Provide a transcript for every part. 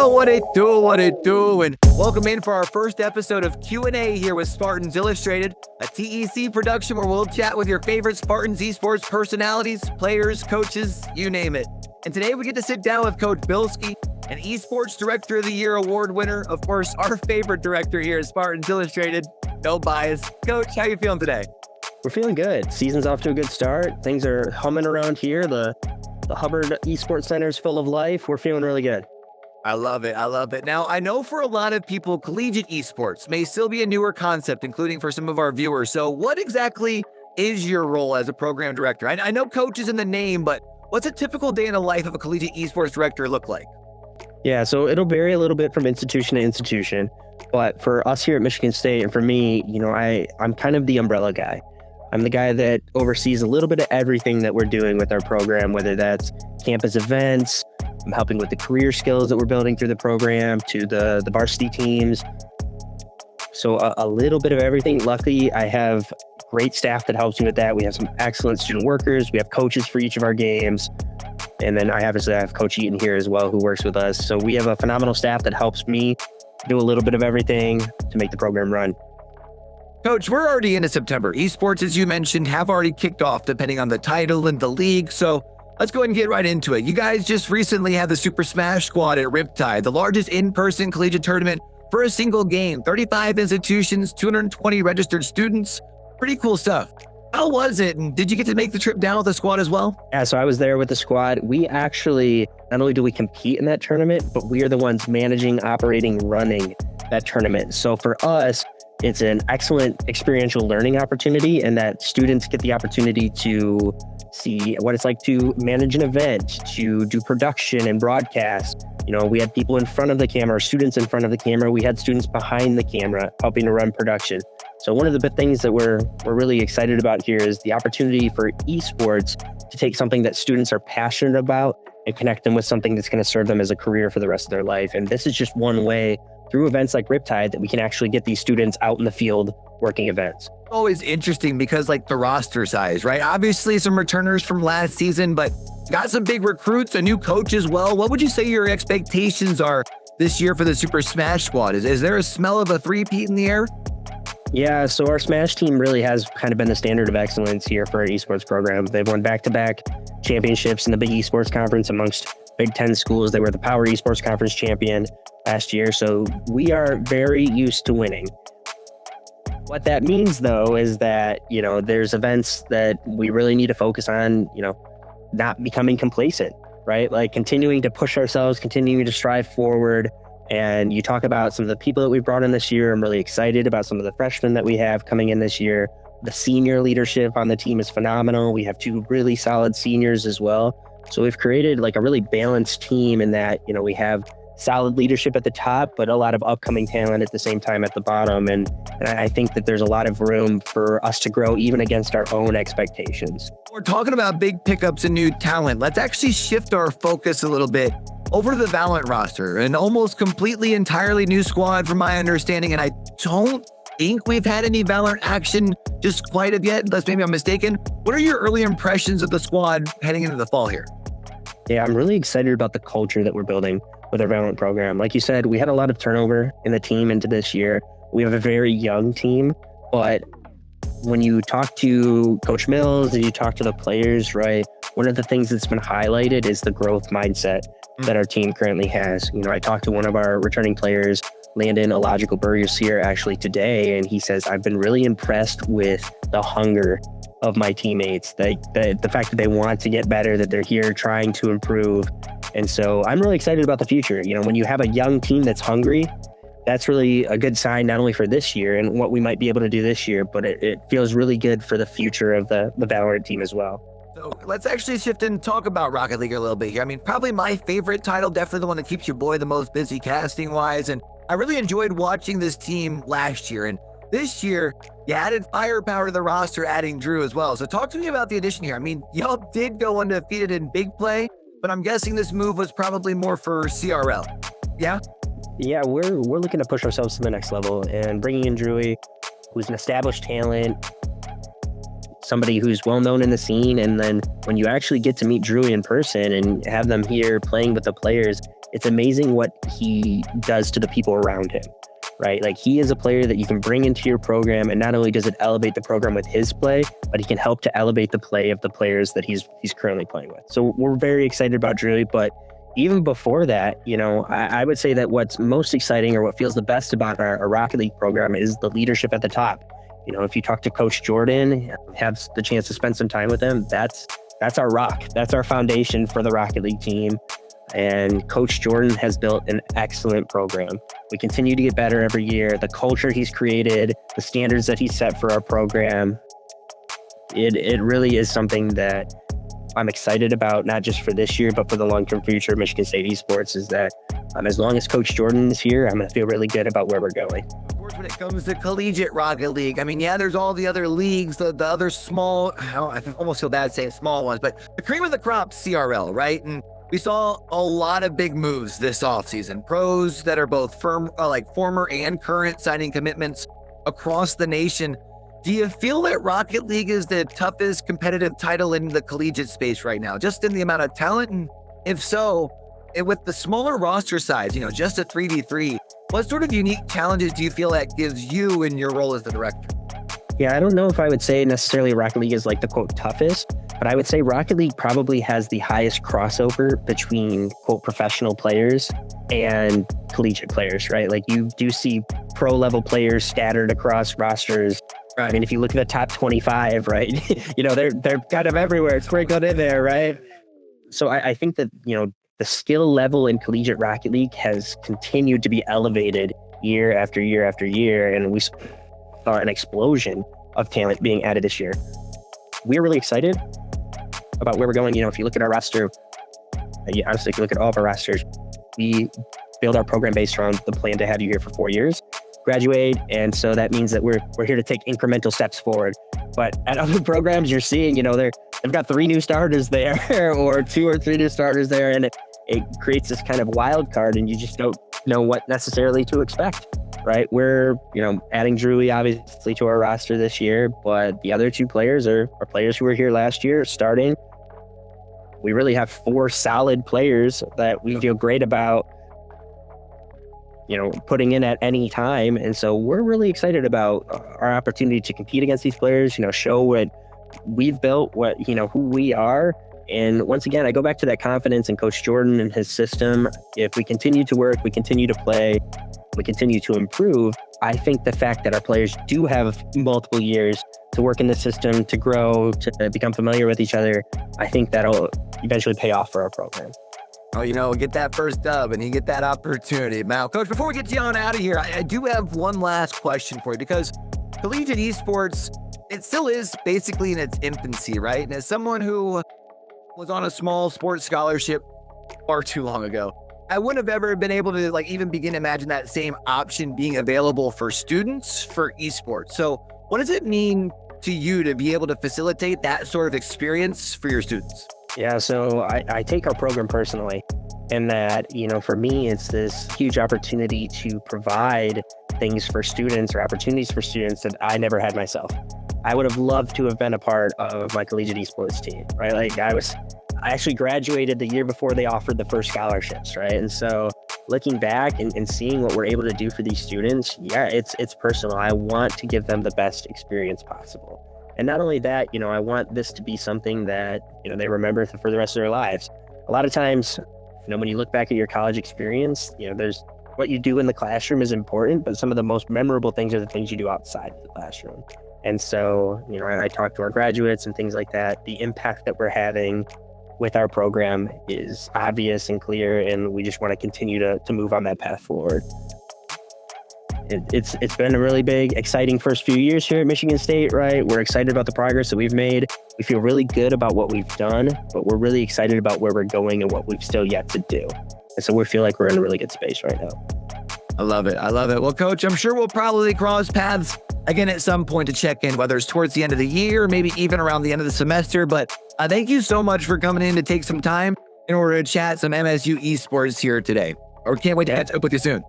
Yo, what it do, and welcome in for our first episode of Q&A here with Spartans Illustrated, a TEC production where we'll chat with your favorite Spartans Esports personalities, players, coaches, you name it. And today we get to sit down with Coach Bilski, an Esports Director of the Year award winner, of course, our favorite director here at Spartans Illustrated. No bias. Coach, how you feeling today? We're feeling good. Season's off to a good start. Things are humming around here. The Hubbard Esports Center is full of life. We're feeling really good. I love it. Now, I know for a lot of people, collegiate esports may still be a newer concept, including for some of our viewers. So what exactly is your role as a program director? I know coach is in the name, but what's a typical day in the life of a collegiate esports director look like? Yeah, so it'll vary a little bit from institution to institution. But for us here at Michigan State, and for me, I'm kind of the umbrella guy. I'm the guy that oversees a little bit of everything that we're doing with our program, whether that's campus events, I'm helping with the career skills that we're building through the program, to the varsity teams. So a little bit of everything. Luckily, I have great staff that helps me with that. We have some excellent student workers. We have coaches for each of our games. And then I have Coach Eaton here as well, who works with us. So we have a phenomenal staff that helps me do a little bit of everything to make the program run. Coach, we're already into September. Esports, as you mentioned, have already kicked off depending on the title and the league. So let's go ahead and get right into it. You guys just recently had the Super Smash Squad at Riptide, the largest in-person collegiate tournament for a single game. 35 institutions, 220 registered students. Pretty cool stuff. How was it? And did you get to make the trip down with the squad as well? Yeah, so I was there with the squad. We actually, not only do we compete in that tournament, but we are the ones managing, operating, running that tournament. So for us, it's an excellent experiential learning opportunity, and that students get the opportunity to see what it's like to manage an event, to do production and broadcast. We had people in front of the camera, students in front of the camera. We had students behind the camera helping to run production. So one of the big things that we're really excited about here is the opportunity for esports to take something that students are passionate about and connect them with something that's going to serve them as a career for the rest of their life. And this is just one way through events like Riptide that we can actually get these students out in the field working events. Always interesting because like the roster size, right? Obviously some returners from last season, but got some big recruits, a new coach as well. What would you say your expectations are this year for the Super Smash Squad? Is there a smell of a three-peat in the air? Yeah, so our Smash team really has kind of been the standard of excellence here for our esports program. They've won back-to-back championships in the Big Esports Conference amongst Big Ten schools. They were the Power Esports Conference champion last year, so we are very used to winning. What that means, though, is that, there's events that we really need to focus on, not becoming complacent, right? Like continuing to push ourselves, continuing to strive forward. And you talk about some of the people that we've brought in this year. I'm really excited about some of the freshmen that we have coming in this year. The senior leadership on the team is phenomenal. We have two really solid seniors as well. So we've created like a really balanced team in that, we have solid leadership at the top, but a lot of upcoming talent at the same time at the bottom. And I think that there's a lot of room for us to grow even against our own expectations. We're talking about big pickups and new talent. Let's actually shift our focus a little bit over to the Valorant roster, an almost completely entirely new squad from my understanding. And I don't think we've had any Valorant action just quite yet, unless maybe I'm mistaken. What are your early impressions of the squad heading into the fall here? Yeah, I'm really excited about the culture that we're building with our Valorant program. Like you said, we had a lot of turnover in the team into this year. We have a very young team, but when you talk to Coach Mills and you talk to the players, right, one of the things that's been highlighted is the growth mindset that our team currently has. I talked to one of our returning players, Landon Illogical Burgers, here actually today, and he says, I've been really impressed with the hunger of my teammates, the fact that they want to get better, that they're here trying to improve. And so I'm really excited about the future. When you have a young team that's hungry, that's really a good sign, not only for this year and what we might be able to do this year, but it feels really good for the future of the Valorant team as well. So let's actually shift and talk about Rocket League a little bit here. I mean, probably my favorite title, definitely the one that keeps your boy the most busy casting wise. And I really enjoyed watching this team last year. And this year, you added firepower to the roster, adding Drew as well. So talk to me about the addition here. I mean, y'all did go undefeated in big play, but I'm guessing this move was probably more for CRL. Yeah? Yeah, we're looking to push ourselves to the next level, and bringing in Drewy, who's an established talent, somebody who's well known in the scene. And then when you actually get to meet Drewy in person and have them here playing with the players, it's amazing what he does to the people around him, right? Like, he is a player that you can bring into your program, and not only does it elevate the program with his play, but he can help to elevate the play of the players that he's currently playing with. So we're very excited about Drew, but even before that, I would say that what's most exciting, or what feels the best about our Rocket League program, is the leadership at the top. If you talk to Coach Jordan, have the chance to spend some time with him, that's our rock. That's our foundation for the Rocket League team. And Coach Jordan has built an excellent program. We continue to get better every year. The culture he's created, the standards that he's set for our program, it really is something that I'm excited about, not just for this year, but for the long-term future of Michigan State Esports, is that as long as Coach Jordan is here, I'm going to feel really good about where we're going. Of course, when it comes to collegiate Rocket League, there's all the other leagues, the other small, I almost feel bad saying small ones, but the cream of the crop CRL, right? And we saw a lot of big moves this offseason. Pros that are both former and current signing commitments across the nation. Do you feel that Rocket League is the toughest competitive title in the collegiate space right now, just in the amount of talent? And if so, with the smaller roster size, just a 3v3, what sort of unique challenges do you feel that gives you in your role as the director? Yeah, I don't know if I would say necessarily Rocket League is like the quote toughest, but I would say Rocket League probably has the highest crossover between quote professional players and collegiate players, right? Like, you do see pro level players scattered across rosters. Right. If you look at the top 25, right, they're kind of everywhere, sprinkled in there, right? So I think that, the skill level in collegiate Rocket League has continued to be elevated year after year after year, and we saw an explosion of talent being added this year. We're really excited about where we're going. If you look at our roster, honestly, if you look at all of our rosters, we build our program based around the plan to have you here for 4 years, graduate, and so that means that we're here to take incremental steps forward. But at other programs, you're seeing, they've got 3 new starters there, or 2 or 3 new starters there, and it creates this kind of wild card, and you just don't know what necessarily to expect, right? We're, adding Drewy obviously to our roster this year, but the other 2 players are players who were here last year starting. We really have 4 solid players that we feel great about, putting in at any time. And so we're really excited about our opportunity to compete against these players, show what we've built, who we are. And once again, I go back to that confidence in Coach Jordan and his system. If we continue to work, we continue to play, we continue to improve, I think the fact that our players do have multiple years to work in the system, to grow, to become familiar with each other, I think that'll eventually pay off for our program. Oh, get that first dub and you get that opportunity. Now, Coach, before we get you on out of here, I do have one last question for you, because collegiate esports, it still is basically in its infancy, right? And as someone who was on a small sports scholarship far too long ago, I wouldn't have ever been able to even begin to imagine that same option being available for students for esports. So what does it mean to you to be able to facilitate that sort of experience for your students? Yeah, so I take our program personally, in that, for me, it's this huge opportunity to provide things for students, or opportunities for students, that I never had myself. I would have loved to have been a part of my collegiate esports team, right? I actually graduated the year before they offered the first scholarships, right? And so looking back and seeing what we're able to do for these students, yeah, it's personal. I want to give them the best experience possible. And not only that, I want this to be something that, they remember for the rest of their lives. A lot of times, when you look back at your college experience, there's what you do in the classroom is important, but some of the most memorable things are the things you do outside of the classroom. And so, I talk to our graduates and things like that. The impact that we're having with our program is obvious and clear, and we just want to continue to move on that path forward. It's been a really big, exciting first few years here at Michigan State, right? We're excited about the progress that we've made. We feel really good about what we've done, but we're really excited about where we're going and what we've still yet to do. And so we feel like we're in a really good space right now. I love it. Well, Coach, I'm sure we'll probably cross paths again at some point to check in, whether it's towards the end of the year, maybe even around the end of the semester. But thank you so much for coming in to take some time in order to chat some MSU Esports here today. Or can't wait to catch up with you soon.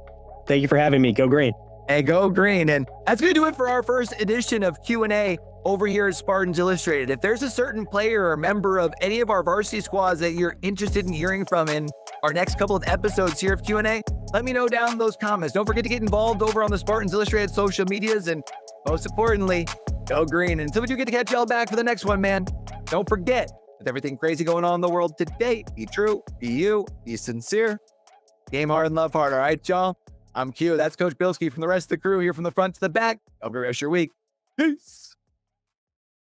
Thank you for having me. Go Green. Hey, go Green. And that's going to do it for our first edition of Q&A over here at Spartans Illustrated. If there's a certain player or member of any of our varsity squads that you're interested in hearing from in our next couple of episodes here of Q&A, let me know down in those comments. Don't forget to get involved over on the Spartans Illustrated social medias, and most importantly, go green. Until we do get to catch y'all back for the next one, man, don't forget, with everything crazy going on in the world today, be true, be you, be sincere, game hard and love hard. All right, y'all? I'm Q. That's Coach Bilski from the rest of the crew here from the front to the back. Have a great rest of your week. Peace.